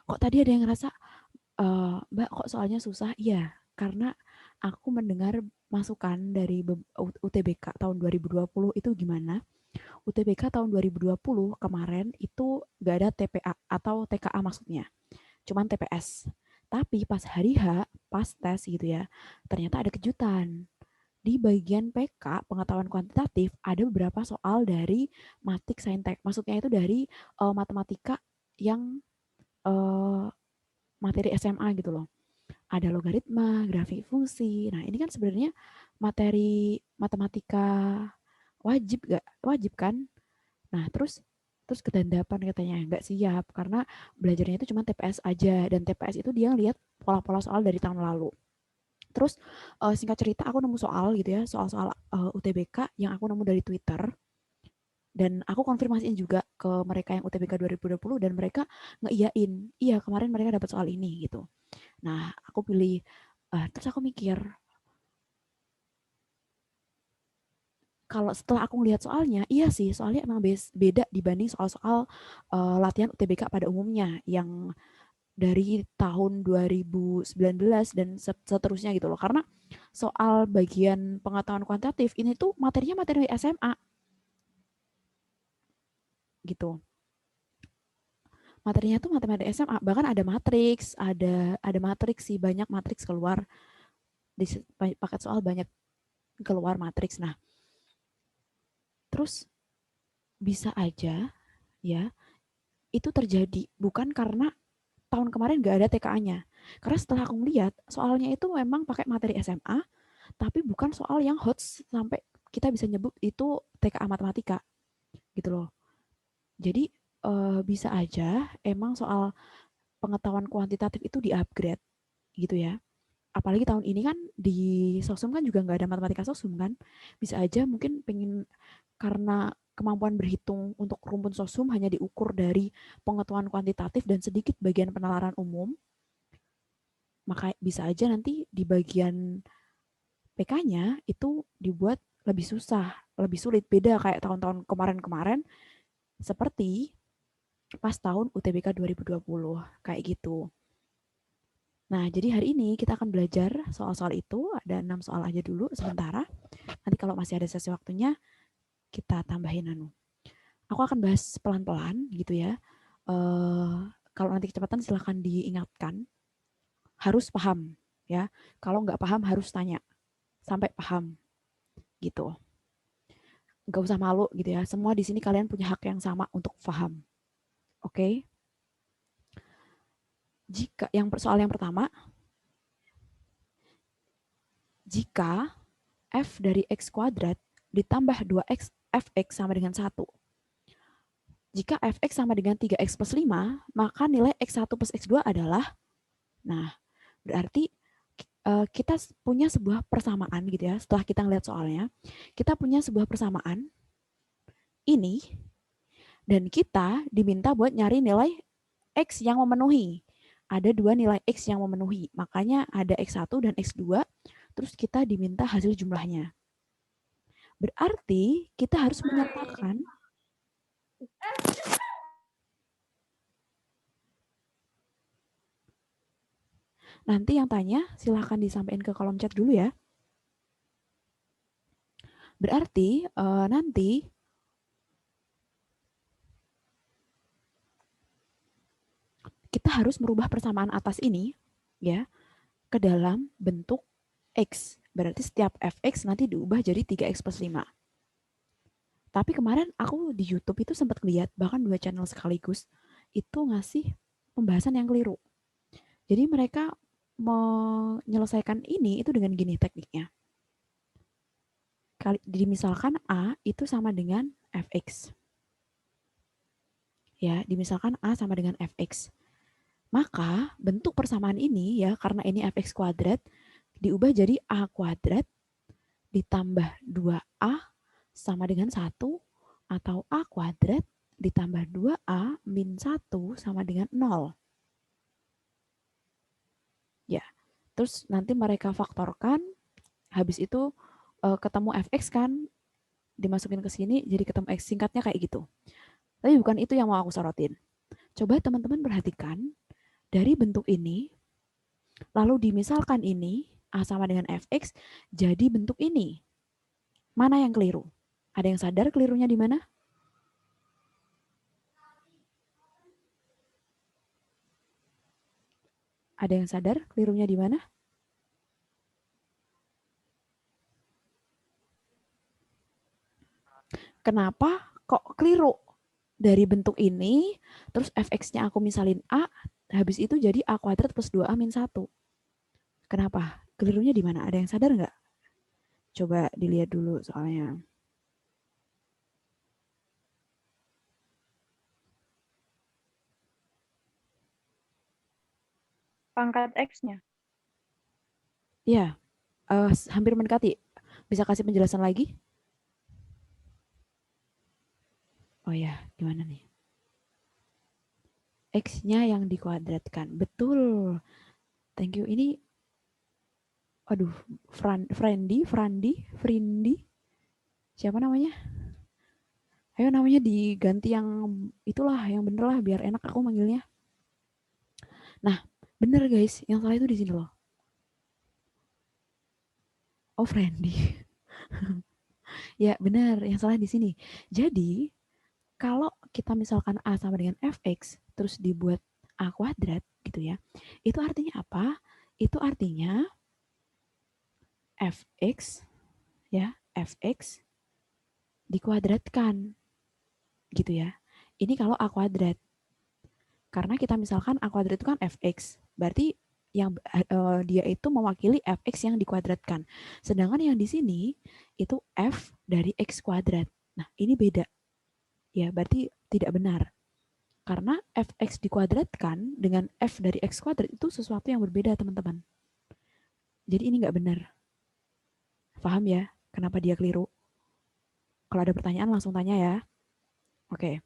Kok tadi ada yang ngerasa, Mbak kok soalnya susah? Iya, karena aku mendengar masukan dari UTBK tahun 2020 itu gimana, UTBK tahun 2020 kemarin itu gak ada TPA atau TKA maksudnya, cuman TPS. Tapi pas hari H, pas tes gitu ya, ternyata ada kejutan. Di bagian PK, pengetahuan kuantitatif, ada beberapa soal dari Matik Saintek. Maksudnya itu dari matematika yang uh, materi SMA gitu loh. Ada logaritma, grafik fungsi. Nah, ini kan sebenarnya materi matematika wajib gak? Wajib kan? Nah, terus terus kedandapan katanya nggak siap karena belajarnya itu cuma TPS aja dan TPS itu dia lihat pola-pola soal dari tahun lalu. Terus singkat cerita aku nemu soal gitu ya, soal-soal UTBK yang aku nemu dari Twitter dan aku konfirmasiin juga ke mereka yang UTBK 2020 dan mereka ngeiyain, iya kemarin mereka dapat soal ini gitu. Nah, aku pilih terus aku mikir kalau setelah aku lihat soalnya, iya sih, soalnya emang beda dibanding soal-soal latihan UTBK pada umumnya yang dari tahun 2019 dan seterusnya gitu loh. Karena soal bagian pengetahuan kuantitatif ini tuh materinya materi SMA gitu. Materinya tuh materi SMA, bahkan ada matriks, ada matriks sih, banyak matriks keluar di paket soal banyak keluar matriks. Nah, terus bisa aja ya itu terjadi bukan karena tahun kemarin gak ada TKA-nya. Karena setelah aku melihat soalnya itu memang pakai materi SMA, tapi bukan soal yang hot sampai kita bisa nyebut itu TKA matematika gitu loh. Jadi bisa aja emang soal pengetahuan kuantitatif itu di-upgrade gitu ya. Apalagi tahun ini kan di sosum kan juga nggak ada matematika sosum kan. Bisa aja mungkin pengen karena kemampuan berhitung untuk rumpun sosum hanya diukur dari pengetahuan kuantitatif dan sedikit bagian penalaran umum, maka bisa aja nanti di bagian PK-nya itu dibuat lebih susah, lebih sulit. Beda kayak tahun-tahun kemarin-kemarin seperti pas tahun UTBK 2020 kayak gitu. Nah, jadi hari ini kita akan belajar soal-soal itu. Ada 6 soal aja dulu sementara. Nanti kalau masih ada sesi waktunya, kita tambahin Aku akan bahas pelan-pelan gitu ya. Kalau nanti kecepatan silahkan diingatkan. Harus paham ya. Kalau nggak paham harus tanya sampai paham gitu. Nggak usah malu gitu ya. Semua di sini kalian punya hak yang sama untuk paham. Oke? Okay? Jika soal yang pertama, jika f dari x kuadrat ditambah 2x fx sama dengan 1. Jika fx sama dengan 3x plus 5, maka nilai x1 plus x2 adalah, nah berarti kita punya sebuah persamaan gitu ya, setelah kita ngeliat soalnya, kita punya sebuah persamaan ini, dan kita diminta buat nyari nilai x yang memenuhi. Ada dua nilai x yang memenuhi, makanya ada x1 dan x2, terus kita diminta hasil jumlahnya. Berarti kita harus menyertakan, nanti yang tanya silahkan disampaikan ke kolom chat dulu ya. Berarti nanti kita harus merubah persamaan atas ini ya ke dalam bentuk x. Berarti setiap fx nanti diubah jadi 3x plus 5. Tapi kemarin aku di YouTube itu sempat lihat bahkan dua channel sekaligus itu ngasih pembahasan yang keliru. Jadi mereka menyelesaikan ini itu dengan gini tekniknya. Dimisalkan A itu sama dengan fx. Ya, dimisalkan A sama dengan fx. Maka bentuk persamaan ini ya karena ini fx kuadrat diubah jadi A kuadrat ditambah 2A sama dengan 1 atau A kuadrat ditambah 2A min 1 sama dengan 0. Ya, terus nanti mereka faktorkan, habis itu ketemu fx kan, dimasukin ke sini jadi ketemu x, singkatnya kayak gitu. Tapi bukan itu yang mau aku sorotin. Coba teman-teman perhatikan dari bentuk ini, lalu dimisalkan ini, A sama dengan fx, jadi bentuk ini. Mana yang keliru? Ada yang sadar kelirunya di mana? Ada yang sadar kelirunya di mana? Kenapa kok keliru? Dari bentuk ini, terus fx-nya aku misalin A, habis itu jadi A kuadrat plus 2A min 1. Kenapa? Kelirunya di mana? Ada yang sadar nggak? Coba dilihat dulu soalnya. Pangkat X-nya. Ya, hampir mendekati. Bisa kasih penjelasan lagi? Oh ya, gimana nih? X-nya yang dikuadratkan. Betul. Thank you. Ini, aduh, Frindi. Siapa namanya? Ayo namanya diganti yang itulah, yang bener lah, biar enak aku manggilnya. Nah, bener guys, yang salah itu di sini loh. Oh, Frandi. Ya, bener, yang salah di sini. Jadi, kalau kita misalkan A sama dengan fx, terus dibuat A kuadrat gitu ya, itu artinya apa? Itu artinya fx, ya, fx dikuadratkan gitu ya. Ini kalau A kuadrat. Karena kita misalkan A kuadrat itu kan fx, berarti yang dia itu mewakili fx yang dikuadratkan. Sedangkan yang di sini itu f dari x kuadrat. Nah, ini beda. Ya, berarti tidak benar. Karena fx dikuadratkan dengan f dari x kuadrat itu sesuatu yang berbeda, teman-teman. Jadi ini nggak benar. Paham ya kenapa dia keliru? Kalau ada pertanyaan langsung tanya ya. Oke.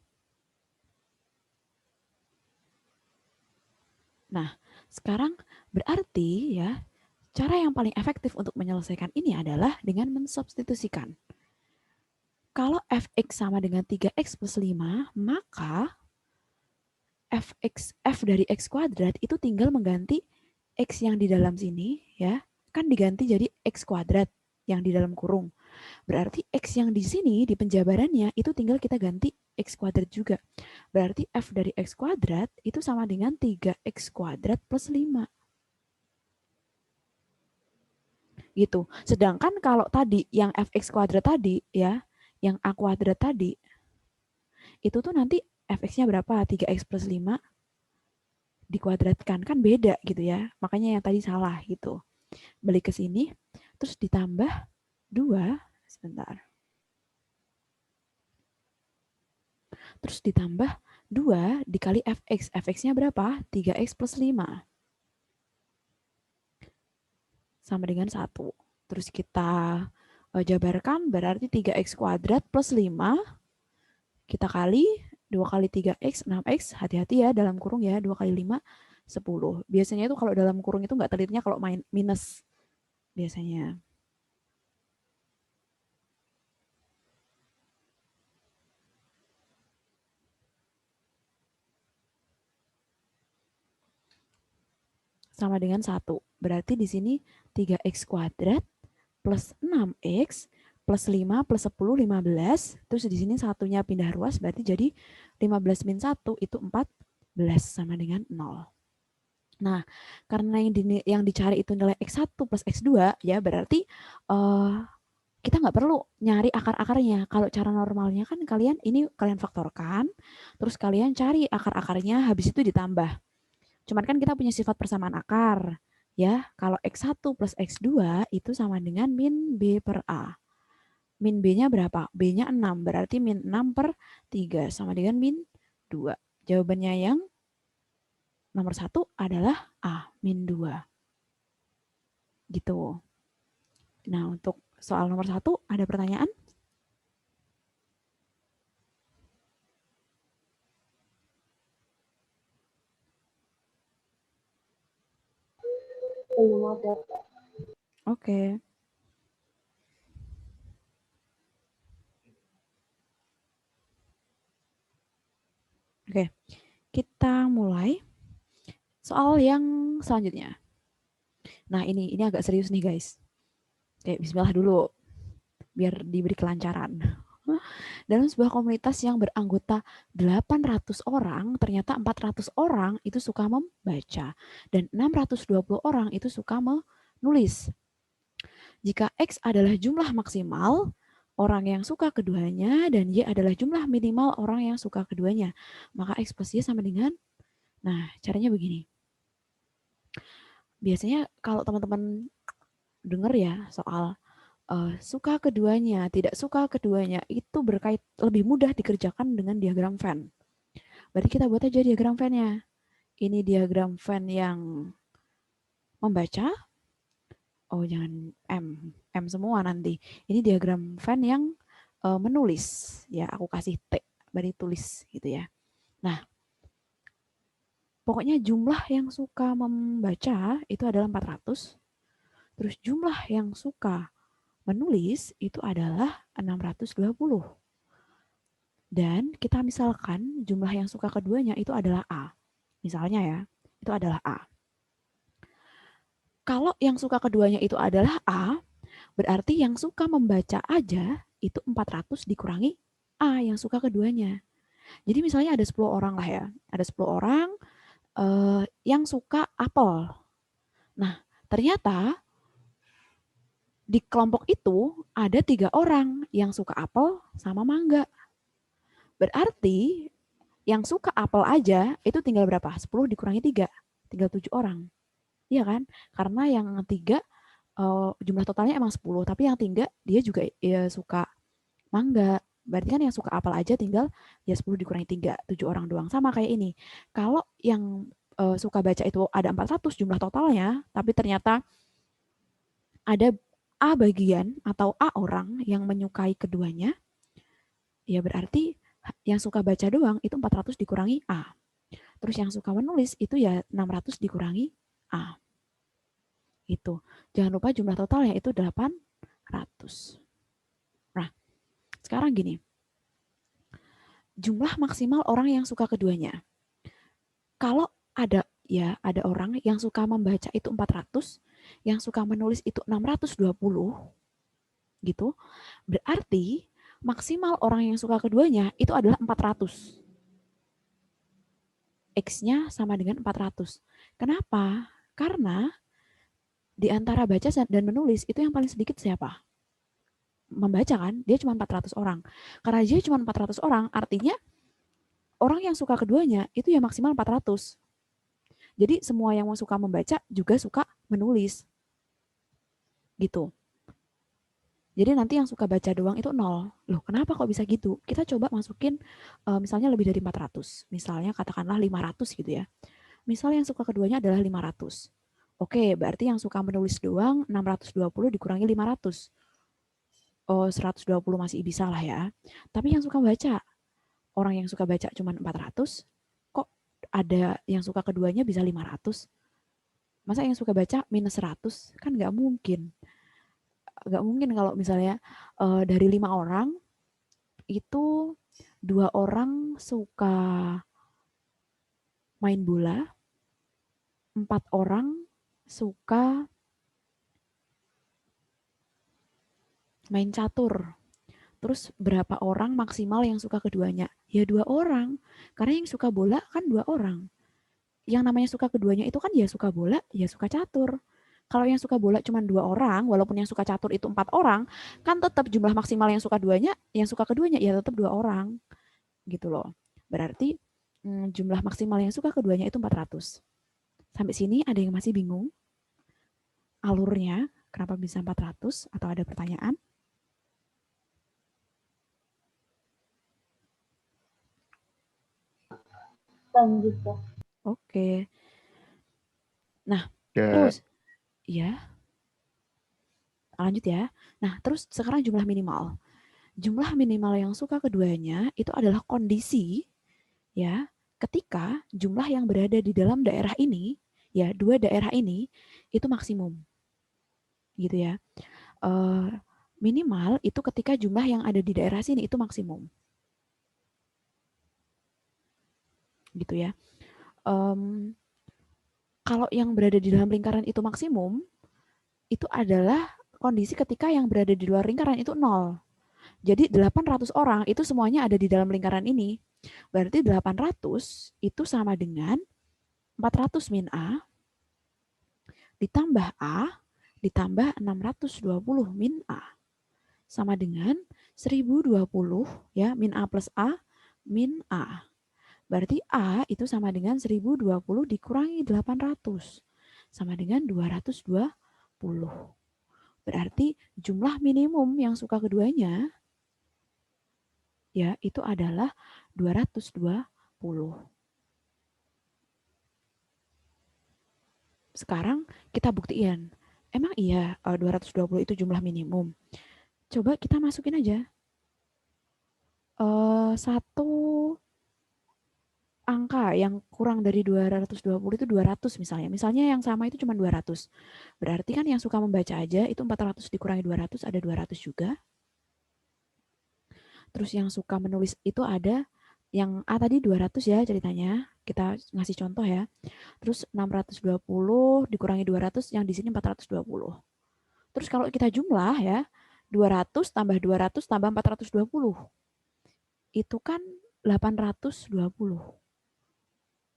Nah, sekarang berarti ya, cara yang paling efektif untuk menyelesaikan ini adalah dengan mensubstitusikan. Kalau fx sama dengan 3x plus 5, maka f dari x kuadrat itu tinggal mengganti x yang di dalam sini ya, kan diganti jadi x kuadrat yang di dalam kurung. Berarti x yang di sini di penjabarannya itu tinggal kita ganti x kuadrat juga. Berarti f dari x kuadrat itu sama dengan 3x kuadrat plus 5. Gitu. Sedangkan kalau tadi yang fx kuadrat tadi ya, yang a kuadrat tadi, itu tuh nanti fx-nya berapa? 3x plus 5 dikuadratkan. Kan beda gitu ya. Makanya yang tadi salah gitu. Balik ke sini, terus ditambah 2, sebentar. Terus ditambah 2 dikali fx. Fx-nya berapa? 3x plus 5. Sama dengan 1. Terus kita jabarkan berarti 3x kuadrat plus 5. Kita kali 2 kali 3x, 6x. Hati-hati ya dalam kurung ya. 2 kali 5, 10. Biasanya itu kalau dalam kurung itu nggak telitnya kalau main minus. Biasanya. Sama dengan 1. Berarti di sini 3x kuadrat plus 6x plus 5 plus 10, 15. Terus di sini satunya pindah ruas berarti jadi 15 min 1 itu 14 sama dengan 0. Nah, karena yang dicari itu nilai X1 plus X2 ya berarti kita nggak perlu nyari akar-akarnya. Kalau cara normalnya kan kalian faktorkan, terus kalian cari akar-akarnya, habis itu ditambah. Cuman kan kita punya sifat persamaan akar. Ya, kalau X1 plus X2 itu sama dengan min B per A. Min B-nya berapa? B-nya 6, berarti min 6 per 3 sama dengan min 2. Jawabannya yang nomor 1 adalah A, min 2. Gitu. Nah, untuk soal nomor 1 ada pertanyaan? Belum ada. Oke. Oke, kita mulai. Soal yang selanjutnya. Nah, ini agak serius nih, guys. Oke, bismillah dulu biar diberi kelancaran. Dalam sebuah komunitas yang beranggota 800 orang, ternyata 400 orang itu suka membaca dan 620 orang itu suka menulis. Jika X adalah jumlah maksimal orang yang suka keduanya dan Y adalah jumlah minimal orang yang suka keduanya, maka X plus Y sama dengan, nah caranya begini. Biasanya kalau teman-teman dengar ya soal suka keduanya, tidak suka keduanya, itu berkait lebih mudah dikerjakan dengan diagram Venn. Berarti kita buat aja diagram Venn-nya. Ini diagram Venn yang membaca. Oh, jangan M semua nanti. Ini diagram Venn yang menulis. Ya, aku kasih T, berarti tulis gitu ya. Nah, pokoknya jumlah yang suka membaca itu adalah 400. Terus jumlah yang suka menulis itu adalah 620. Dan kita misalkan jumlah yang suka keduanya itu adalah A. Misalnya ya, itu adalah A. Kalau yang suka keduanya itu adalah A, berarti yang suka membaca aja itu 400 dikurangi A yang suka keduanya. Jadi misalnya ada 10 orang lah ya. Ada 10 orang yang suka apel. Nah, ternyata di kelompok itu ada 3 orang yang suka apel sama mangga. Berarti yang suka apel aja itu tinggal berapa? 10 dikurangi 3, tinggal 7 orang. Iya kan? Karena yang 3 jumlah totalnya emang 10, tapi yang 3 dia juga ya, suka mangga. Berarti kan yang suka apel aja tinggal ya 10 dikurangi 3, 7 orang doang. Sama kayak ini. Kalau yang suka baca itu ada 400 jumlah totalnya, tapi ternyata ada A bagian atau A orang yang menyukai keduanya, ya berarti yang suka baca doang itu 400 dikurangi A. Terus yang suka menulis itu ya 600 dikurangi A. Itu. Jangan lupa jumlah totalnya itu 800. Nah, sekarang gini. Jumlah maksimal orang yang suka keduanya. Kalau ada orang yang suka membaca itu 400, yang suka menulis itu 620 gitu. Berarti maksimal orang yang suka keduanya itu adalah 400. X-nya sama dengan 400. Kenapa? Karena di antara baca dan menulis itu yang paling sedikit siapa? Membaca kan? Dia cuma 400 orang. Karena dia cuma 400 orang, artinya orang yang suka keduanya itu ya maksimal 400. Jadi semua yang suka membaca juga suka menulis. Gitu. Jadi nanti yang suka baca doang itu 0. Loh, kenapa kok bisa gitu? Kita coba masukin misalnya lebih dari 400. Misalnya katakanlah 500 gitu ya. Misal yang suka keduanya adalah 500. Oke, berarti yang suka menulis doang 620 dikurangi 500. Oh, 120 masih bisa lah ya. Tapi yang suka baca, orang yang suka baca cuma 400, kok ada yang suka keduanya bisa 500? Masa yang suka baca minus 100? Kan nggak mungkin. Nggak mungkin kalau misalnya dari 5 orang, itu 2 orang suka main bola, 4 orang suka main catur. Terus berapa orang maksimal yang suka keduanya? Ya 2 orang. Karena yang suka bola kan 2 orang. Yang namanya suka keduanya itu kan ya suka bola, ya suka catur. Kalau yang suka bola cuma 2 orang, walaupun yang suka catur itu 4 orang, kan tetap jumlah maksimal yang suka duanya, yang suka keduanya ya tetap 2 orang. Gitu loh. Berarti jumlah maksimal yang suka keduanya itu 400. Sampai sini ada yang masih bingung? Alurnya kenapa bisa 400 atau ada pertanyaan? Lanjut ya. Oke. Nah, Ya, terus ya, lanjut ya. Nah, terus sekarang jumlah minimal. Jumlah minimal yang suka keduanya itu adalah kondisi ya ketika jumlah yang berada di dalam daerah ini ya dua daerah ini itu maksimum gitu ya. Uh, Minimal itu ketika jumlah yang ada di daerah sini itu maksimum gitu ya. Um, Kalau yang berada di dalam lingkaran itu maksimum, itu adalah kondisi ketika yang berada di luar lingkaran itu nol. Jadi 800 orang itu semuanya ada di dalam lingkaran ini. Berarti 800 itu sama dengan 400 min A ditambah A ditambah 620 min A. Sama dengan 1020 ya, min A plus A min A. Berarti A itu sama dengan 1020 dikurangi 800. Sama dengan 220. Berarti jumlah minimum yang suka keduanya ya itu adalah 220. Sekarang kita buktiin. Emang iya 220 itu jumlah minimum. Coba kita masukin aja satu angka yang kurang dari 220 itu 200 misalnya. Misalnya yang sama itu cuma 200. Berarti kan yang suka membaca aja itu 400 dikurangi 200 ada 200 juga. Terus yang suka menulis itu ada yang A tadi 200 ya ceritanya. Kita ngasih contoh ya. Terus 620 dikurangi 200 yang di sini 420. Terus kalau kita jumlah ya 200 tambah 200 tambah 420. Itu kan 820.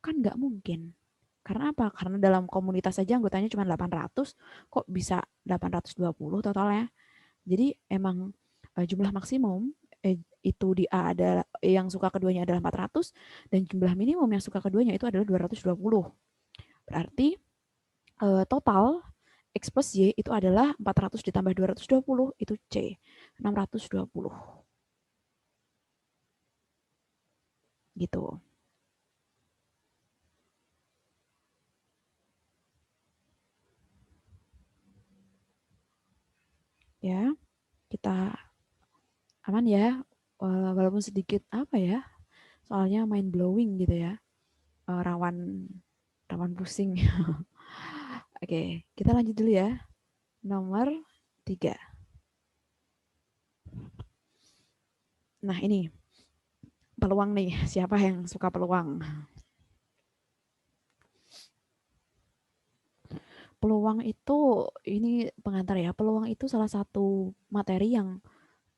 Kan nggak mungkin. Karena apa? Karena dalam komunitas saja anggotanya cuma 800, kok bisa 820 totalnya. Jadi emang jumlah maksimum itu di A ada yang suka keduanya adalah 400 dan jumlah minimum yang suka keduanya itu adalah 220. Berarti total X plus Y itu adalah 400 ditambah 220 itu C, 620. Gitu. Ya, kita aman ya. Walaupun sedikit apa ya, soalnya mind blowing gitu ya. Rawan rawan pusing. Oke, kita lanjut dulu ya. Nomor 3. Nah, ini peluang nih. Siapa yang suka peluang? Peluang itu, ini pengantar ya. Peluang itu salah satu materi yang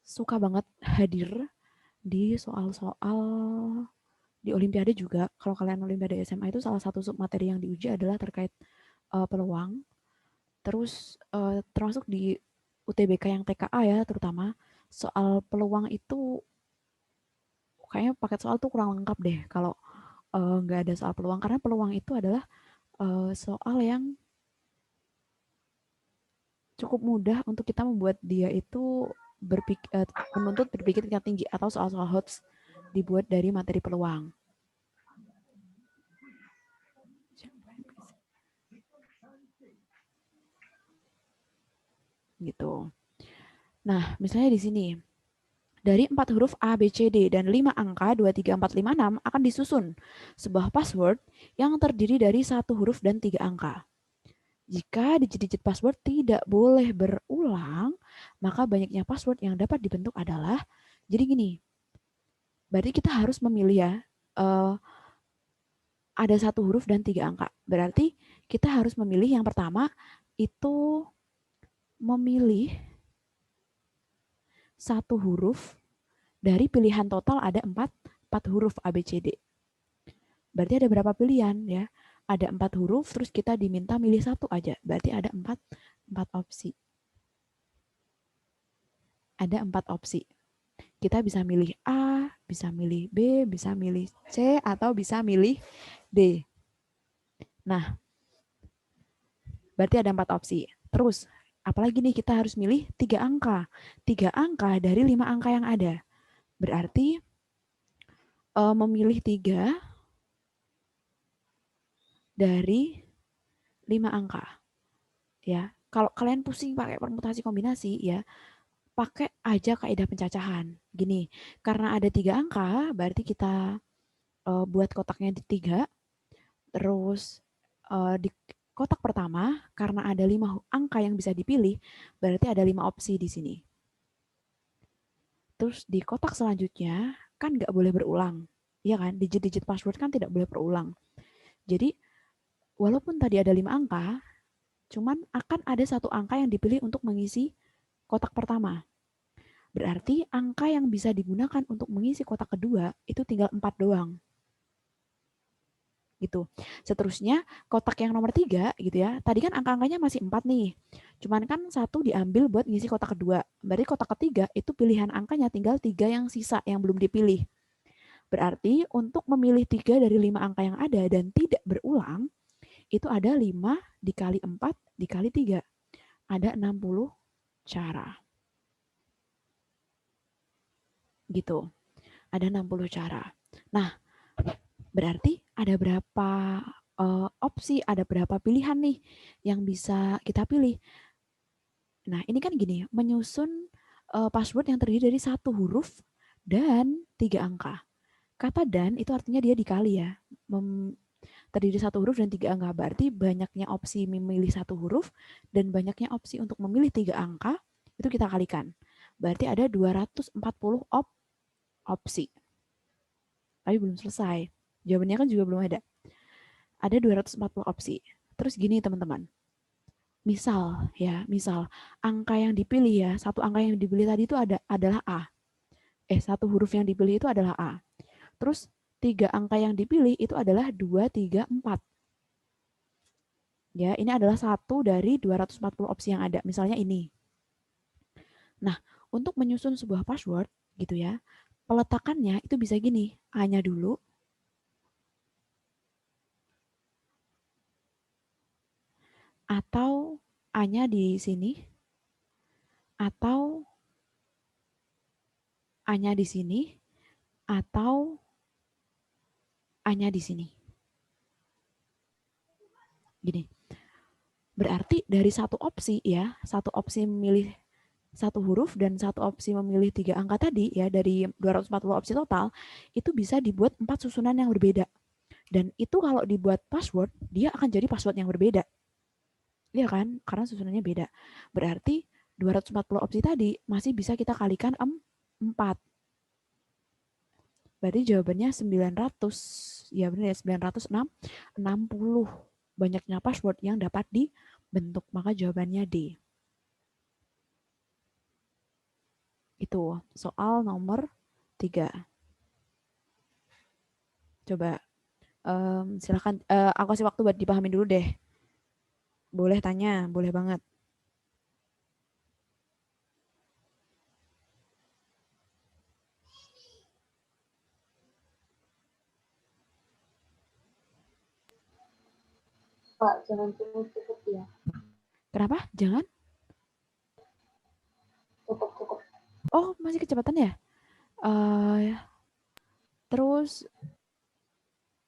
suka banget hadir di soal-soal di Olimpiade juga. Kalau kalian Olimpiade SMA itu salah satu submateri yang diuji adalah terkait peluang. Terus termasuk di UTBK yang TKA ya terutama soal peluang itu kayaknya paket soal tuh kurang lengkap deh kalau nggak ada soal peluang karena peluang itu adalah soal yang cukup mudah untuk kita membuat dia itu menuntut berpikir tingkat tinggi atau soal-soal HOTS dibuat dari materi peluang. Gitu. Nah, misalnya di sini dari 4 huruf A, B, C, D, dan 5 angka 2, 3, 4, 5, 6 akan disusun sebuah password yang terdiri dari 1 huruf dan 3 angka. Jika digit-digit password tidak boleh berulang, maka banyaknya password yang dapat dibentuk adalah, jadi gini, berarti kita harus memilih ya, ada 1 huruf dan 3 angka. Berarti kita harus memilih yang pertama itu memilih 1 huruf dari pilihan total ada 4 huruf A, B, C, D. Berarti ada berapa pilihan ya? Ada 4 huruf, terus kita diminta milih 1 aja. Berarti ada 4 opsi. Ada 4 opsi. Kita bisa milih A, bisa milih B, bisa milih C, atau bisa milih D. Nah, berarti ada 4 opsi. Terus, apalagi nih kita harus milih 3 angka. 3 angka dari 5 angka yang ada. Berarti memilih 3 dari 5 angka. Ya, kalau kalian pusing pakai permutasi kombinasi ya, pakai aja kaidah pencacahan. Gini, karena ada 3 angka, berarti kita buat kotaknya di 3. Terus di kotak pertama, karena ada 5 angka yang bisa dipilih, berarti ada 5 opsi di sini. Terus di kotak selanjutnya, kan nggak boleh berulang. Iya kan, digit-digit password kan tidak boleh berulang. Jadi walaupun tadi ada 5 angka, cuman akan ada satu angka yang dipilih untuk mengisi kotak pertama. Berarti angka yang bisa digunakan untuk mengisi kotak kedua itu tinggal 4 doang. Gitu. Seterusnya kotak yang nomor 3 gitu ya. Tadi kan angka-angkanya masih 4 nih. Cuman kan satu diambil buat ngisi kotak kedua. Berarti kotak ketiga itu pilihan angkanya tinggal 3 yang sisa yang belum dipilih. Berarti untuk memilih 3 dari 5 angka yang ada dan tidak berulang, itu ada 5 dikali 4 dikali 3. Ada 60 cara. Gitu. Ada 60 cara. Nah, berarti ada berapa opsi, ada berapa pilihan nih yang bisa kita pilih. Nah, ini kan gini, menyusun password yang terdiri dari satu huruf dan 3 angka. Kata dan itu artinya dia dikali ya. Terdiri satu huruf dan 3 angka. Berarti banyaknya opsi memilih satu huruf dan banyaknya opsi untuk memilih 3 angka, itu kita kalikan. Berarti ada 240 opsi. Tapi belum selesai. Jawabannya kan juga belum ada. Ada 240 opsi. Terus gini teman-teman. Misal angka yang dipilih ya, satu angka yang dipilih tadi itu adalah A. Satu huruf yang dipilih itu adalah A. Terus 3 angka yang dipilih itu adalah 2, 3, 4. Ya, ini adalah satu dari 240 opsi yang ada. Misalnya ini. Nah, untuk menyusun sebuah password gitu ya, peletakannya itu bisa gini. A-nya dulu, atau A-nya di sini, atau A-nya di sini, atau A-nya di sini. Gini. Berarti dari satu opsi ya, satu opsi memilih satu huruf dan satu opsi memilih 3 angka tadi ya, dari 240 opsi total, itu bisa dibuat 4 susunan yang berbeda. Dan itu kalau dibuat password, dia akan jadi password yang berbeda. Iya kan? Karena susunannya beda. Berarti 240 opsi tadi masih bisa kita kalikan 4. Berarti jawabannya 900. Ya benar ya, 960. Banyaknya password yang dapat dibentuk. Maka jawabannya D. Itu soal nomor 3. Coba silakan aku kasih waktu buat dipahami dulu deh. Boleh tanya, boleh banget. Pak, jangan cukup-cukup ya. Kenapa? Jangan. Cukup-cukup. Oh, masih kecepatan ya? Terus,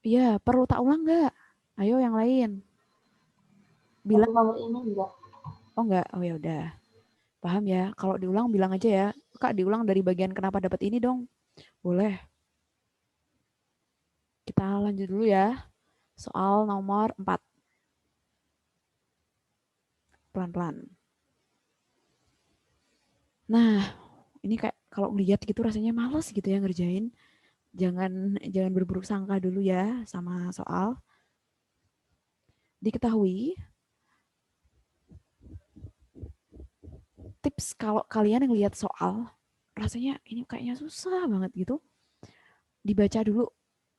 ya perlu tak ulang nggak? Ayo yang lain. Bilang. Untuk nomor ini enggak. Oh nggak? Oh ya udah. Paham ya? Kalau diulang bilang aja ya. Kak, diulang dari bagian kenapa dapat ini dong. Boleh. Kita lanjut dulu ya. Soal nomor 4. Pelan-pelan. Nah, ini kayak kalau lihat gitu rasanya males gitu ya ngerjain. Jangan berburuk sangka dulu ya sama soal. Diketahui tips kalau kalian yang lihat soal rasanya ini kayaknya susah banget gitu. Dibaca dulu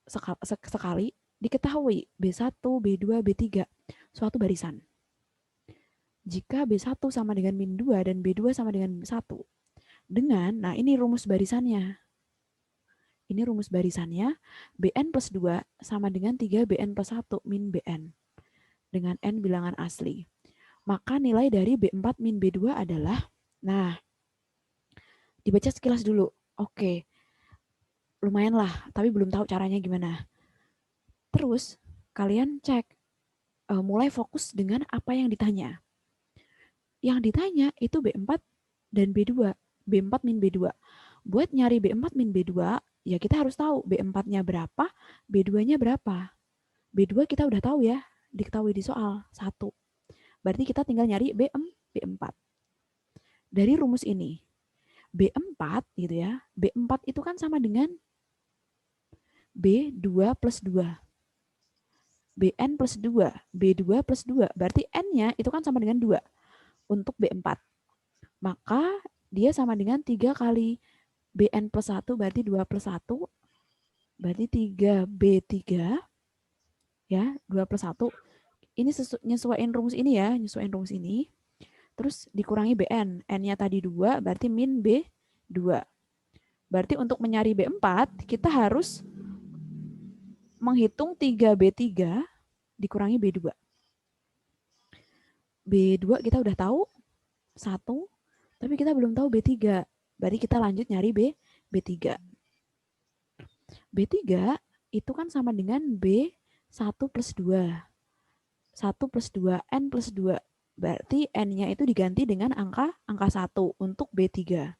sekali, diketahui B1, B2, B3 suatu barisan. Jika B1 sama dengan min 2 dan B2 sama dengan 1. Nah ini rumus barisannya. Ini rumus barisannya, Bn plus 2 sama dengan 3 Bn plus 1 min Bn. Dengan N bilangan asli. Maka nilai dari B4 min B2 adalah, nah, dibaca sekilas dulu. Oke, lumayan lah, tapi belum tahu caranya gimana. Terus, kalian cek, mulai fokus dengan apa yang ditanya. Yang ditanya itu B4 dan B2. B4 min B2. Buat nyari B4 min B2, ya kita harus tahu B4-nya berapa, B2-nya berapa. B2 kita udah tahu ya, diketahui di soal 1. Berarti kita tinggal nyari B4. Dari rumus ini, B4 gitu ya, B4 itu kan sama dengan B2 plus 2. Bn plus 2, B2 plus 2. Berarti N-nya itu kan sama dengan 2 untuk B4. Maka dia sama dengan 3 kali Bn plus 1, berarti 2 plus 1, berarti 3B3, ya, 2 plus 1. Ini nyesuaiin rumus ini ya, nyesuaiin rumus ini. Terus dikurangi Bn, N-nya tadi 2, berarti min B2. Berarti untuk mencari B4, kita harus menghitung 3B3 dikurangi B2. B2 kita udah tahu 1, tapi kita belum tahu B3. Berarti kita lanjut nyari B3. B3 itu kan sama dengan B1 plus 2. 1 plus 2, N plus 2. Berarti N-nya itu diganti dengan angka 1 untuk B3.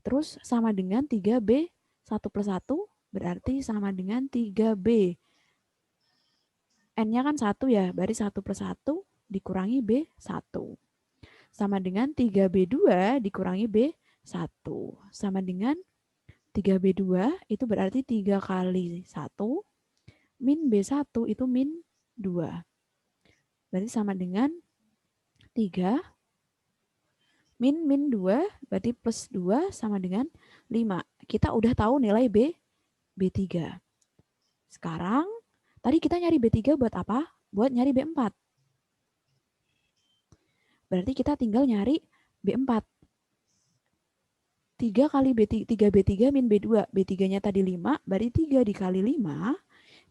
Terus sama dengan 3B 1 plus 1, berarti sama dengan 3B. N-nya kan 1 ya, berarti 1 plus 1 dikurangi B1. Sama dengan 3B2 dikurangi B1. Sama dengan 3B2 itu berarti 3 kali 1 min B1 itu min 2. Berarti sama dengan 3 min 2 berarti plus 2 sama dengan 5. Kita udah tahu nilai B3. Sekarang tadi kita nyari B3 buat apa? Buat nyari B4. Berarti kita tinggal nyari B4. 3 kali B3 min B2. B3-nya tadi 5, berarti 3 dikali 5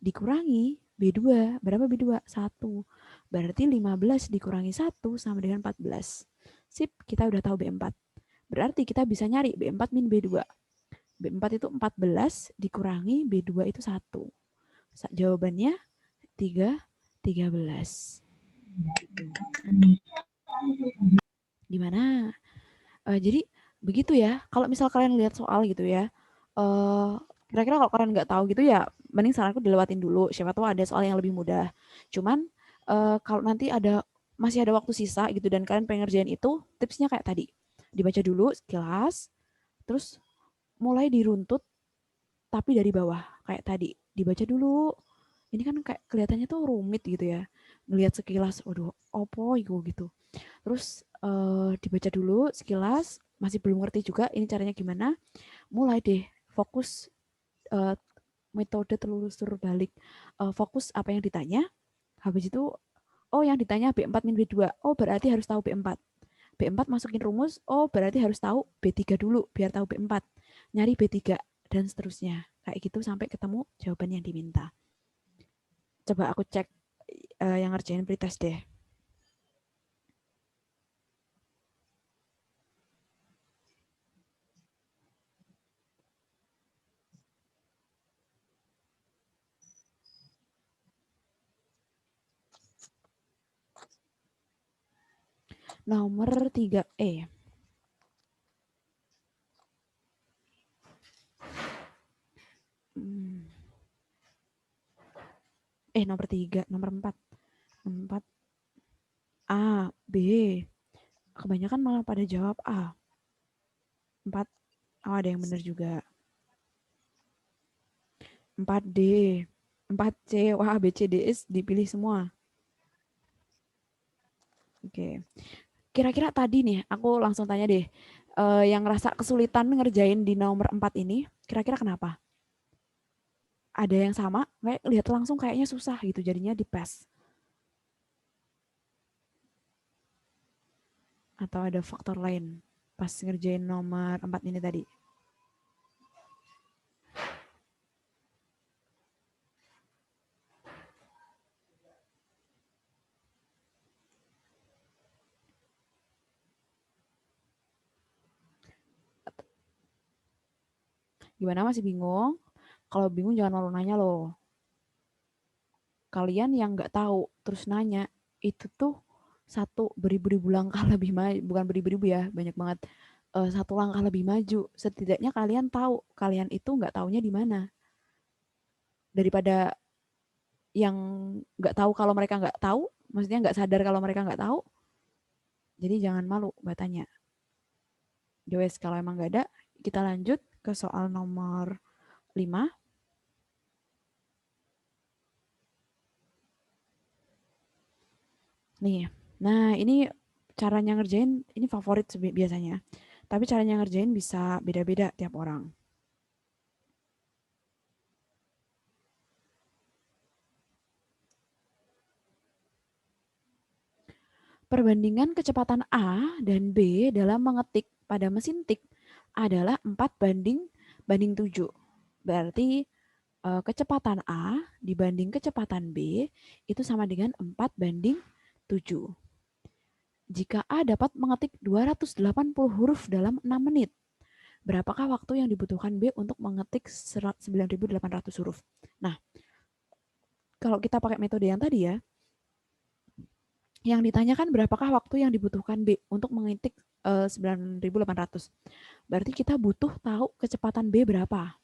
dikurangi B2. Berapa B2? 1. Berarti 15 dikurangi 1 sama dengan 14. Sip, kita udah tahu B4. Berarti kita bisa nyari B4 min B2. B4 itu 14 dikurangi B2 itu 1. Jawabannya 13. Gimana? Jadi begitu ya. Kalau misal kalian lihat soal gitu ya, kira-kira kalau kalian nggak tahu gitu ya, mending saranku dilewatin dulu. Siapa tahu ada soal yang lebih mudah. Cuman kalau nanti masih ada waktu sisa gitu dan kalian pengen ngerjain itu, tipsnya kayak tadi. Dibaca dulu sekilas, terus mulai diruntut tapi dari bawah kayak tadi. Dibaca dulu. Ini kan kayak kelihatannya tuh rumit gitu ya. Ngelihat sekilas, waduh, opo gitu. Terus dibaca dulu sekilas, masih belum ngerti juga ini caranya gimana. Mulai deh fokus metode telusur balik. Fokus apa yang ditanya. Habis itu, oh yang ditanya B4 min B2. Oh berarti harus tahu B4. B4 masukin rumus, oh berarti harus tahu B3 dulu biar tahu B4. Nyari B3 dan seterusnya. Kayak gitu sampai ketemu jawaban yang diminta. Coba aku cek yang ngerjain pretest deh. Nomor 3E. Nomor 3, nomor 4. 4. A, B. Kebanyakan malah pada jawab A. 4. Oh, ada yang benar juga. 4D. 4C. Wah, B, C, D, S dipilih semua. Oke. Kira-kira tadi nih, aku langsung tanya deh. Yang ngerasa kesulitan ngerjain di nomor 4 ini, kira-kira kenapa? Ada yang sama? Kayak lihat langsung kayaknya susah gitu, jadinya di pass. Atau ada faktor lain pas ngerjain nomor 4 ini tadi? Gimana, masih bingung? Kalau bingung jangan malu nanya loh. Kalian yang nggak tahu terus nanya, itu tuh satu beribu-ribu langkah lebih maju, bukan beribu-ribu ya, banyak banget. Satu langkah lebih maju. Setidaknya kalian tahu, kalian itu nggak taunya di mana. Daripada yang nggak tahu kalau mereka nggak tahu, maksudnya nggak sadar kalau mereka nggak tahu. Jadi jangan malu buat tanya. Joes, kalau emang nggak ada, kita lanjut ke soal nomor 5. Nih, nah ini caranya ngerjain, ini favorit biasanya. Tapi caranya ngerjain bisa beda-beda tiap orang. Perbandingan kecepatan A dan B dalam mengetik pada mesin tik adalah 4 banding 7. Berarti kecepatan A dibanding kecepatan B itu sama dengan 4 banding 7. Jika A dapat mengetik 280 huruf dalam 6 menit, berapakah waktu yang dibutuhkan B untuk mengetik 9.800 huruf? Nah, kalau kita pakai metode yang tadi ya, yang ditanyakan berapakah waktu yang dibutuhkan B untuk mengetik 9.800. Berarti kita butuh tahu kecepatan B berapa.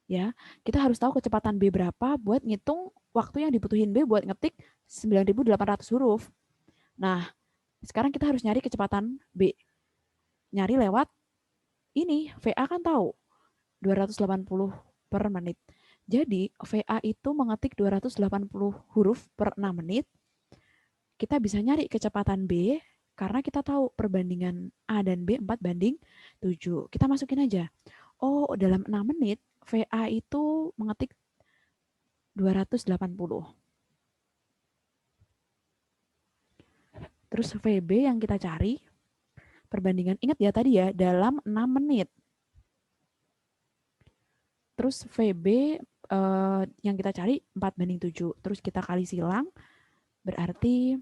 Ya, kita harus tahu kecepatan B berapa buat ngitung waktu yang dibutuhin B buat ngetik 9.800 huruf. Nah, sekarang kita harus nyari kecepatan B. Nyari lewat ini, VA kan tahu 280 per menit. Jadi, VA itu mengetik 280 huruf per 6 menit. Kita bisa nyari kecepatan B karena kita tahu perbandingan A dan B 4 banding 7. Kita masukin aja. Oh, dalam 6 menit VA itu mengetik 280. Terus VB yang kita cari perbandingan, ingat ya tadi ya, dalam 6 menit. Terus VB yang kita cari 4 banding 7. Terus kita kali silang, berarti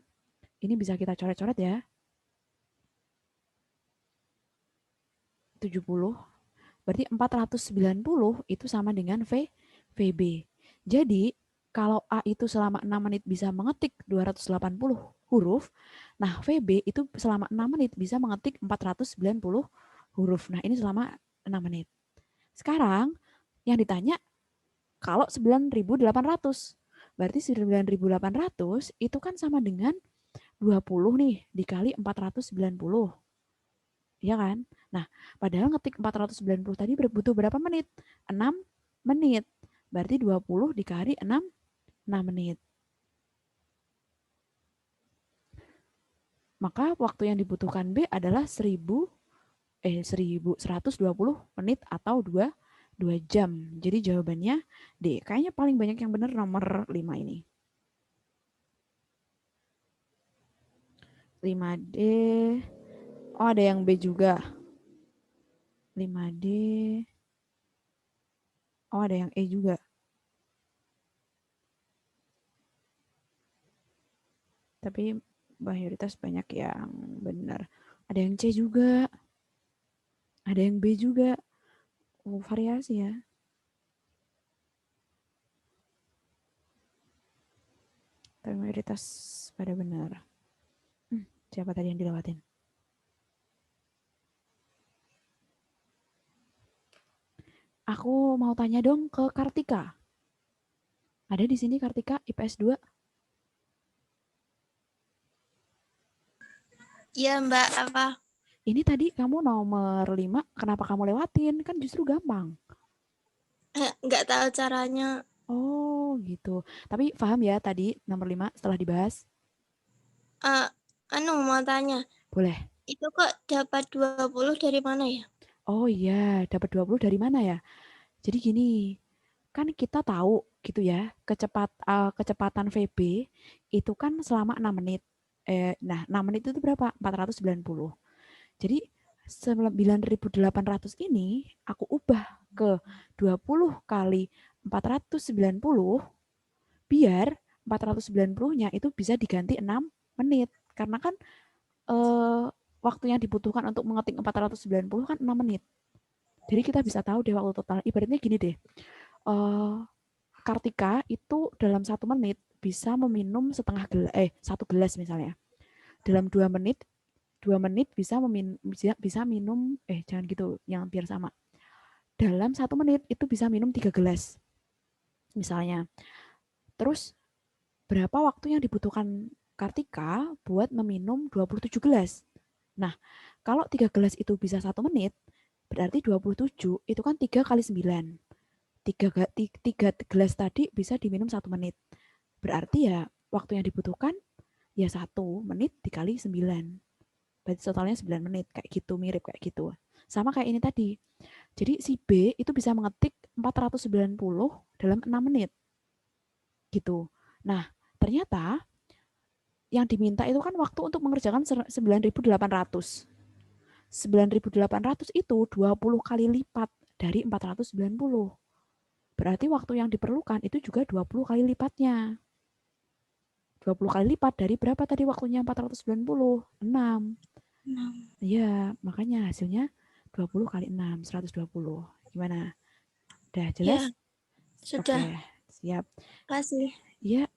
ini bisa kita coret-coret ya. 70. Berarti 490 itu sama dengan VB. Jadi, kalau A itu selama 6 menit bisa mengetik 280 huruf, nah VB itu selama 6 menit bisa mengetik 490 huruf. Nah, ini selama 6 menit. Sekarang, yang ditanya kalau 9.800. Berarti 9.800 itu kan sama dengan 20 nih dikali 490. Iya kan? Nah, padahal ngetik 490 tadi butuh berapa menit? 6 menit. Berarti 20 dikali 6, 6 menit. Maka waktu yang dibutuhkan B adalah 1.120 menit atau 2 jam. Jadi jawabannya D. Kayaknya paling banyak yang benar nomor 5 ini. 5D. Oh, ada yang B juga. 5D. Oh, ada yang E juga. Tapi mayoritas banyak yang benar. Ada yang C juga. Ada yang B juga. Oh, variasi ya. Tapi mayoritas pada benar. Siapa tadi yang dilewatin? Aku mau tanya dong ke Kartika. Ada di sini Kartika IPS 2? Iya Mbak, apa? Ini tadi kamu nomor 5, kenapa kamu lewatin? Kan justru gampang. Nggak tahu caranya. Oh gitu. Tapi paham ya tadi nomor 5 setelah dibahas? Mau tanya, Boleh. itu kok dapat 20 dari mana ya? Oh iya, dapat 20 dari mana ya? Jadi gini, kan kita tahu gitu ya, kecepatan VB itu kan selama 6 menit. Nah, 6 menit itu berapa? 490. Jadi 9.800 ini aku ubah ke 20 kali 490 biar 490-nya itu bisa diganti 6 menit. Karena kan eh, waktu yang dibutuhkan untuk mengetik 490 kan 6 menit. Jadi kita bisa tahu deh waktu total. Ibaratnya gini deh. eh Kartika itu dalam 1 menit bisa meminum satu gelas misalnya. Dalam 2 menit, 2 menit bisa minum jangan gitu, yang biar sama. Dalam 1 menit itu bisa minum 3 gelas misalnya. Terus berapa waktu yang dibutuhkan Kartika buat meminum 27 gelas? Nah, kalau 3 gelas itu bisa 1 menit, berarti 27 itu kan 3 kali 9. Tiga gelas tadi bisa diminum 1 menit. Berarti ya waktu yang dibutuhkan ya 1 menit dikali 9. Berarti totalnya 9 menit, kayak gitu, mirip kayak gitu. Sama kayak ini tadi. Jadi si B itu bisa mengetik 490 dalam 6 menit. Gitu. Nah, ternyata yang diminta itu kan waktu untuk mengerjakan 9.800. 9.800 itu 20 kali lipat dari 490. Berarti waktu yang diperlukan itu juga 20 kali lipatnya. 20 kali lipat dari berapa tadi waktunya 490? 6. Iya, makanya hasilnya 20 kali 6, 120. Gimana? Udah jelas? Ya, sudah. Oke, siap. Kasih. Iya,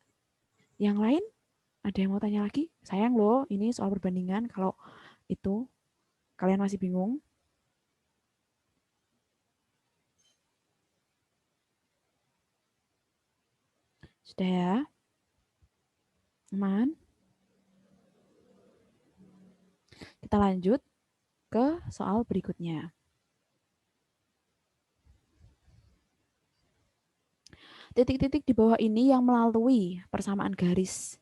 yang lain ada yang mau tanya lagi? Sayang loh, ini soal perbandingan. Kalau itu kalian masih bingung, sudah ya? Aman? Kita lanjut ke soal berikutnya. Titik-titik di bawah ini yang melalui persamaan garis,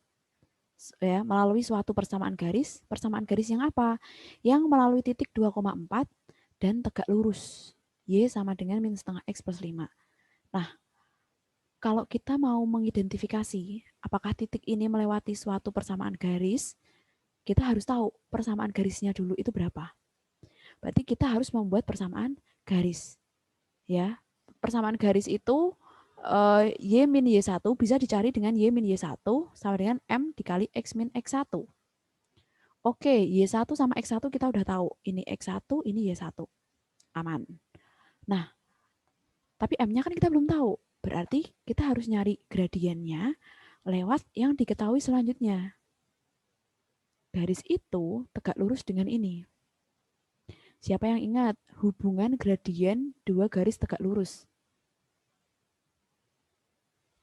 ya, melalui suatu persamaan garis yang apa? Yang melalui titik 2,4 dan tegak lurus. Y sama dengan min setengah X plus 5. Nah, kalau kita mau mengidentifikasi apakah titik ini melewati suatu persamaan garis, kita harus tahu persamaan garisnya dulu itu berapa. Berarti kita harus membuat persamaan garis. Ya, persamaan garis itu Y min Y1 bisa dicari dengan Y min Y1 sama dengan M dikali X min X1. Oke, Y1 sama X1 kita udah tahu. Ini X1, ini Y1. Aman. Nah, tapi M-nya kan kita belum tahu. Berarti kita harus nyari gradiennya lewat yang diketahui selanjutnya. Garis itu tegak lurus dengan ini. Siapa yang ingat hubungan gradien dua garis tegak lurus?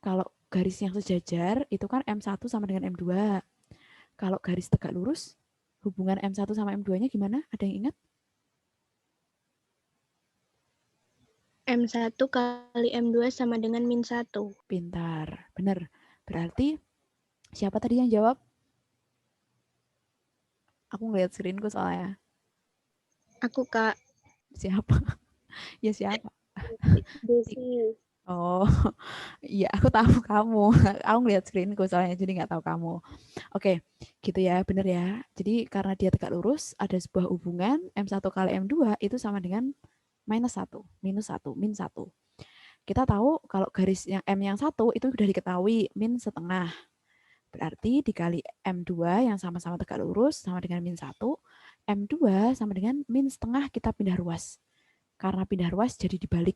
Kalau garis yang sejajar itu kan M1 sama dengan M2. Kalau garis tegak lurus, hubungan M1 sama M2-nya gimana? Ada yang ingat? M1 kali M2 sama dengan min 1. Pintar, benar. Berarti siapa tadi yang jawab? Aku ngeliat screenku soalnya. Aku, Kak. Siapa? Ya siapa? Desi. Oh, iya aku tahu kamu. Aku ngeliat screenku soalnya jadi nggak tahu kamu. Oke, gitu ya, bener ya. Jadi karena dia tegak lurus, ada sebuah hubungan M1 kali M2 itu sama dengan minus 1, minus 1, min 1. Kita tahu kalau garis yang M yang 1 itu sudah diketahui min setengah. Berarti dikali M2 yang sama-sama tegak lurus sama dengan min 1, M2 sama dengan min setengah kita pindah ruas. Karena pindah ruas jadi dibalik.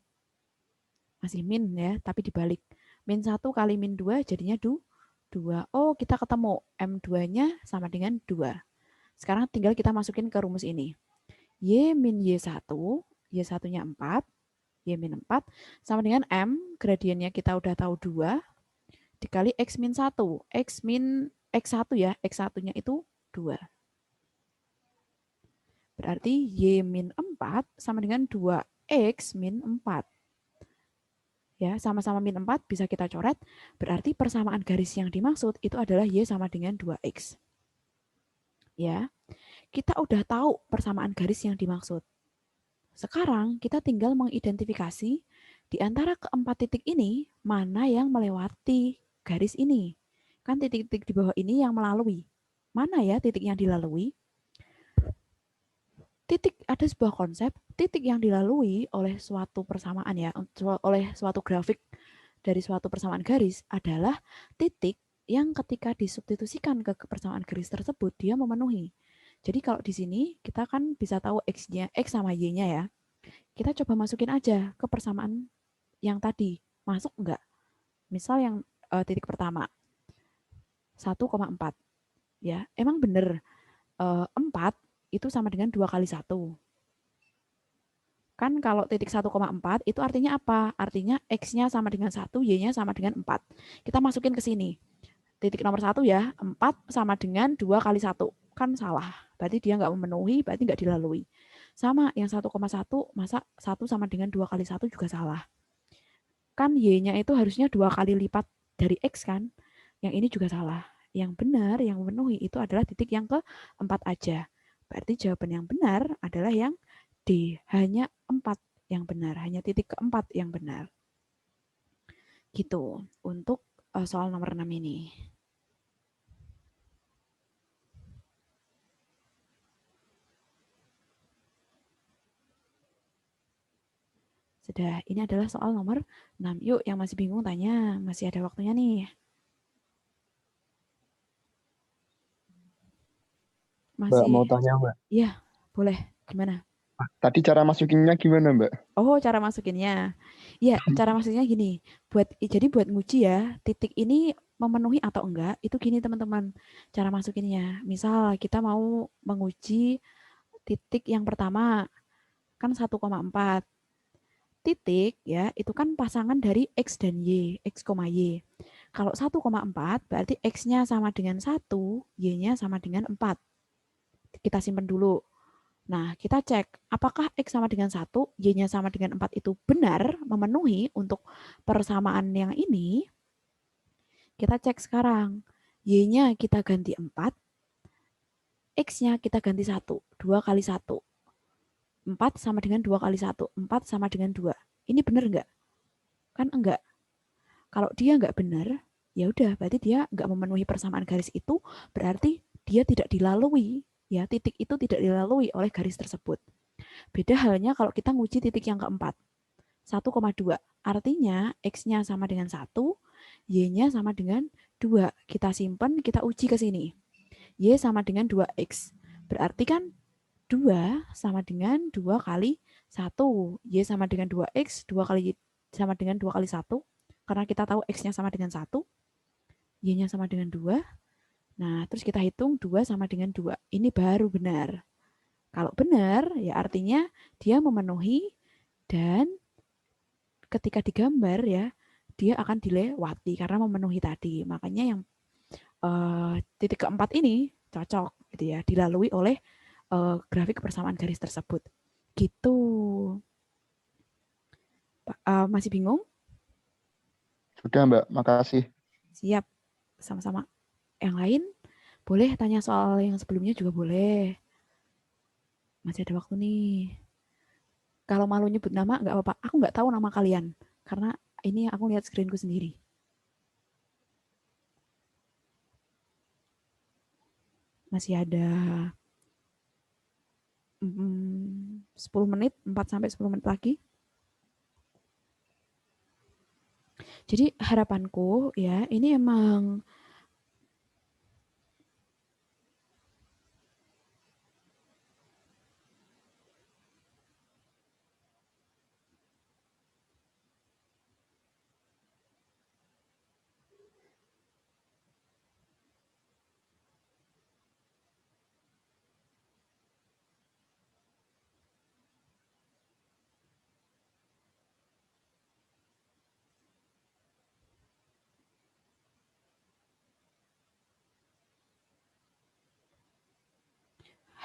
Masih min ya, tapi dibalik. Min 1 kali min 2 jadinya 2. Oh, kita ketemu M2-nya sama dengan 2. Sekarang tinggal kita masukin ke rumus ini. Y min Y1, Y1-nya 4, Y min 4, sama dengan M, gradiennya kita udah tahu 2, dikali X min 1. X min X1 ya, X1-nya itu 2. Berarti Y min 4 sama dengan 2X min 4. Ya, sama-sama min 4 bisa kita coret. Berarti persamaan garis yang dimaksud itu adalah Y sama dengan 2X. Ya, kita udah tahu persamaan garis yang dimaksud. Sekarang kita tinggal mengidentifikasi di antara keempat titik ini mana yang melewati garis ini. Kan titik-titik di bawah ini yang melalui. Mana ya titik yang dilalui? Titik, ada sebuah konsep titik yang dilalui oleh suatu persamaan ya, oleh suatu grafik dari suatu persamaan garis adalah titik yang ketika disubstitusikan ke persamaan garis tersebut dia memenuhi. Jadi kalau di sini kita kan bisa tahu X-nya, X sama Y-nya ya. Kita coba masukin aja ke persamaan yang tadi. Masuk enggak? Misal yang titik pertama 1,4 ya. Emang bener 4 itu sama dengan 2 kali 1. Kan kalau titik 1,4 itu artinya apa? Artinya X-nya sama dengan 1, Y-nya sama dengan 4. Kita masukin ke sini. Titik nomor 1 ya, 4 sama dengan 2 kali 1. Kan salah. Berarti dia nggak memenuhi, berarti nggak dilalui. Sama yang 1,1, masa 1 sama dengan 2 kali 1 juga salah. Kan Y-nya itu harusnya 2 kali lipat dari X kan? Yang ini juga salah. yang benar, yang memenuhi itu adalah titik yang keempat aja. Berarti jawaban yang benar adalah yang D, hanya 4 yang benar, hanya titik keempat yang benar. Gitu untuk soal nomor 6 ini. Sudah, ini adalah soal nomor 6. Yuk, yang masih bingung tanya, masih ada waktunya nih. Mbak, mau Masih, tanya, Mbak. iya, boleh. Gimana? Tadi cara masukinnya gimana, Mbak? Oh, cara masukinnya. Ya, cara masukinnya gini. Jadi buat nguji ya, titik ini memenuhi atau enggak, itu gini teman-teman. Cara masukinnya. Misal kita mau menguji titik yang pertama, kan 1,4. Titik ya, itu kan pasangan dari X dan Y, X, Y. Kalau 1,4 berarti X-nya sama dengan 1, Y-nya sama dengan 4. Kita simpan dulu. Nah, kita cek apakah X sama dengan 1, Y-nya sama dengan 4 itu benar memenuhi untuk persamaan yang ini. Kita cek sekarang. Y-nya kita ganti 4, X-nya kita ganti 1. 2 kali 1. 4 sama dengan 2 kali 1. 4 sama dengan 2. Ini benar nggak? Kan enggak. Kalau dia nggak benar, ya udah berarti dia nggak memenuhi persamaan garis itu, berarti dia tidak dilalui. Ya, titik itu tidak dilalui oleh garis tersebut. Beda halnya kalau kita nguji titik yang keempat, 1,2. Artinya X-nya sama dengan 1, Y-nya sama dengan 2. Kita simpan, kita uji ke sini. Y sama dengan 2X. Berarti kan 2 sama dengan 2 kali 1. Y sama dengan 2X, 2 kali sama dengan 2 kali 1. Karena kita tahu X-nya sama dengan 1, Y-nya sama dengan 2. Nah, terus kita hitung 2 sama dengan 2. Ini baru benar. Kalau benar, ya artinya dia memenuhi dan ketika digambar ya, dia akan dilewati karena memenuhi tadi. Makanya yang titik keempat ini cocok gitu ya, dilalui oleh grafik persamaan garis tersebut. Gitu. Masih bingung? Sudah, Mbak. Makasih. Siap. Sama-sama. Yang lain boleh tanya soal yang sebelumnya juga boleh. Masih ada waktu nih. Kalau malu nyebut nama nggak apa-apa. Aku nggak tahu nama kalian karena ini aku lihat screenku sendiri. Masih ada 10 menit, 4 sampai 10 menit lagi. Jadi harapanku ya, ini emang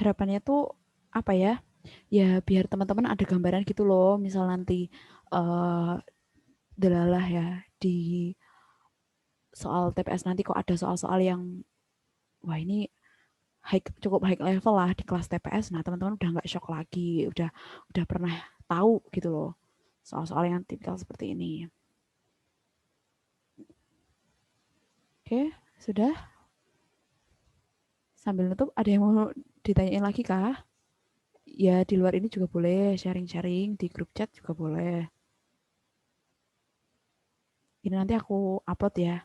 harapannya tuh apa ya? Ya biar teman-teman ada gambaran gitu loh. Misal nanti delalah ya di soal TPS nanti kok ada soal-soal yang wah ini cukup high level lah di kelas TPS. Nah teman-teman udah nggak shock lagi, udah pernah tahu gitu loh soal-soal yang tipikal seperti ini. Oke, sudah. Sambil nutup, ada yang mau ditanyain lagi kah? Ya di luar ini juga boleh, sharing-sharing di grup chat juga boleh. Ini nanti aku upload ya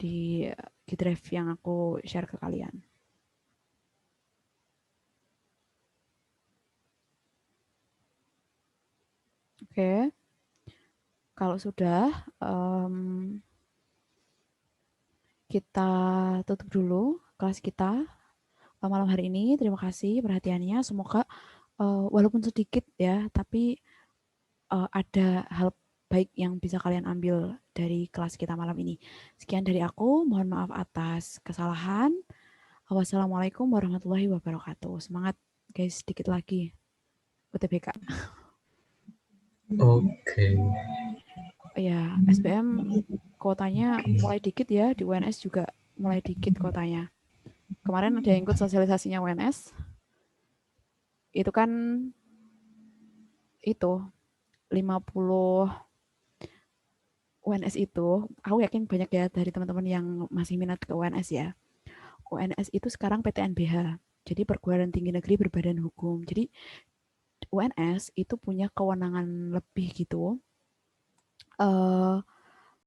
di Drive yang aku share ke kalian. Oke, kalau sudah kita tutup dulu kelas kita malam hari ini. Terima kasih perhatiannya. Semoga walaupun sedikit ya, tapi ada hal baik yang bisa kalian ambil dari kelas kita malam ini. Sekian dari aku. Mohon maaf atas kesalahan. Wassalamualaikum warahmatullahi wabarakatuh. Semangat guys, sedikit lagi UTBK. Oke. Ya, SBM kuotanya mulai dikit ya, di UNS juga mulai dikit kotanya. Kemarin ada yang ikut sosialisasinya UNS, itu kan itu 50 UNS itu, aku yakin banyak ya dari teman-teman yang masih minat ke UNS ya. UNS itu sekarang PTNBH, jadi Perguruan Tinggi Negeri Berbadan Hukum. Jadi UNS itu punya kewenangan lebih gitu